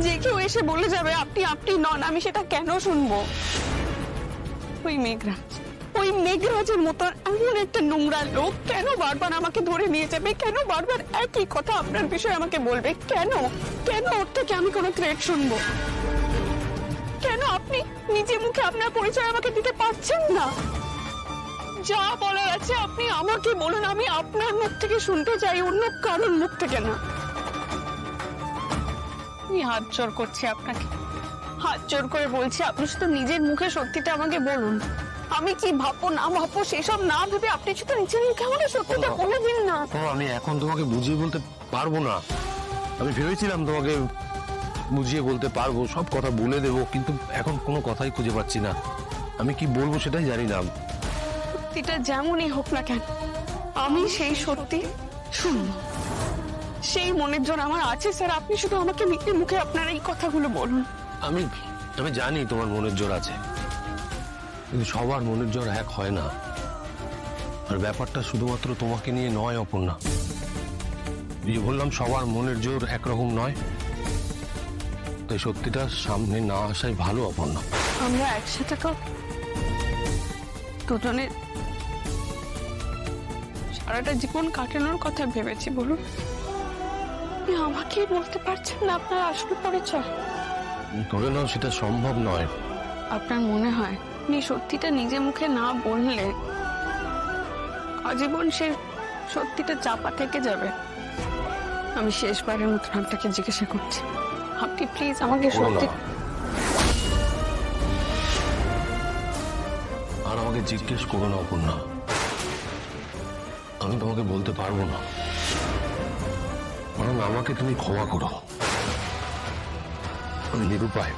যে কেউ এসে বলে যাবে আপনি আপনি নন, আমি সেটা কেন শুনবো? ওই মেঘরাজের মতো এমন একটা নোংরা লোক কেন বারবার আমাকে ধরে নিয়ে যাবে? কেন বারবার একই কথা আপনার বিষয়ে আমাকে বলবে? কেন কেন ওর থেকে আমি কোনো থ্রেট শুনবো? কেন আপনি নিজে মুখে আপনার পরিচয় আমাকে দিতে পারছেন না? যা বলার আছে আপনি আমাকে বলুন, আমি আপনার মুখ থেকে শুনতে চাই, অন্য কারোর মুখ থেকে না। আমি হাত জোর করছি আপনাকে, হাত জোর করে বলছি, আপনি শুধু নিজের মুখে সত্যিটা আমাকে বলুন। আমি কি ভাববো না ভাববো সেসব না ভেবে আপনি শুধু নিজের মুখে আমাকে সত্যিটা বলে দিন না। আমি এখন তোমাকে বুঝিয়ে বলতে পারবো না। আমি ভেবেছিলাম তোমাকে বুঝিয়ে বলতে পারবো, সব কথা বলে দেবো, কিন্তু এখন কোনো কথাই খুঁজে পাচ্ছি না। আমি কি বলবো সেটাই জানি না। সত্যিটা যেমনই হোক না কেন আমি সেই সত্যি শুনবো, সেই মনের জোর আমার আছে স্যার। আপনি শুধু আমাকে নিজের মুখে আপনার এই কথাগুলো বলুন। আমি জানি তোমার মনের জোর আছে, কিন্তু সবার মনের জোর এক হয় না। আর ব্যাপারটা শুধুমাত্র তোমাকে নিয়ে নয় অপর্ণা। যে বললাম সবার মনের জোর একরকম নয়, তাই সত্যিটা সামনে না আসাই ভালো অপর্ণা। আমরা একসাথে তো দুজনে সারাটা জীবন কাটানোর কথা ভেবেছি। বলুন, আপনি আমাকেই বলতে পারছেন না আপনার আসল পরিচয়? ধরে নাও সেটা সম্ভব নয়। আপনার মনে হয় আপনি সত্যিটা নিজে মুখে না বললে আজীবন সে সত্যিটা চাপা থেকে যাবে? আমি শেষবারের মতো আপনাকে জিজ্ঞাসা করছি, আপনি প্লিজ আমাকে সত্যি। আর আমাকে জিজ্ঞেস করো না অপর্ণা, আমি তোমাকে বলতে পারবো না। বরং আমাকে তুমি ক্ষমা করো, আমি নিরুপায়।